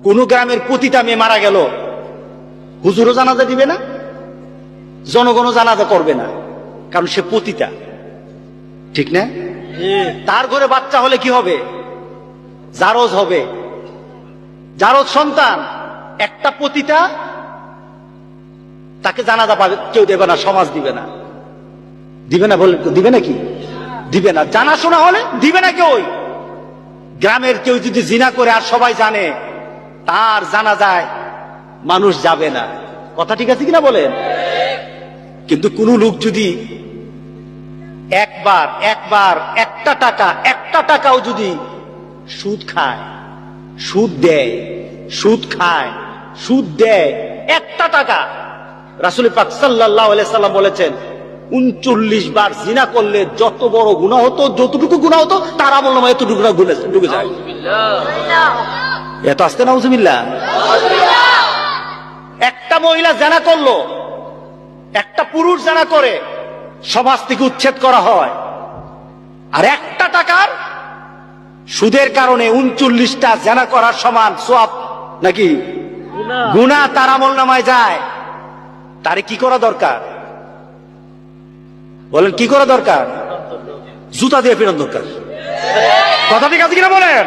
কোন গ্রামের প্রতিটা মেয়ে মারা গেল, হুজুরও জানাজা দিবে না, জনগণও জানাজা করবে না, কারণ সে পতিতা। ঠিক না? তার ঘরে বাচ্চা হলে কি হবে? জারজ হবে, জারজ সন্তান। একটা পতিতা, তাকে জানাজা পাবে কেউ দেবে না, সমাজ দিবে না। দিবে না বলে দিবে নাকি? দিবে না। জানাশোনা হলে দিবে না কেউ। গ্রামের কেউ যদি জিনা করে আর সবাই জানে, তার জানাজায় মানুষ যাবে না। কথা ঠিক আছে কিনা বলেন? কিন্তু কোন লোক যদি একবার একটা টাকাও যদি সুদ খায়, সুদ দেয়, সুদ খায়, সুদ দেয়, একটা টাকা, রাসূল পাক সাল্লাল্লাহু আলাইহি সাল্লাম বলেছেন ৩৯ বার জিনা করলে যত বড় গুনাহ হতো, যতটুকু গুনাহ হতো তার আমলনামায় এতটুকু গুনাহ ঢুকে যায়। এত আসতে নাউজুবিল্লাহ। একটা মহিলা জিনা করলো, একটা পুরুষ জিনা করে, সমাজ থেকে উচ্ছেদ করা হয়। আর একটা টাকার সুদের কারণে ৩৯টা জিনা করার সমান সওয়াব নাকি গুনাহ তার আমলনামায় যায়। তারে কি করা দরকার বলেন? কি করা দরকার? জুতা দিয়ে ফেরানো দরকার। কথা ঠিক আছে কিনা বলেন?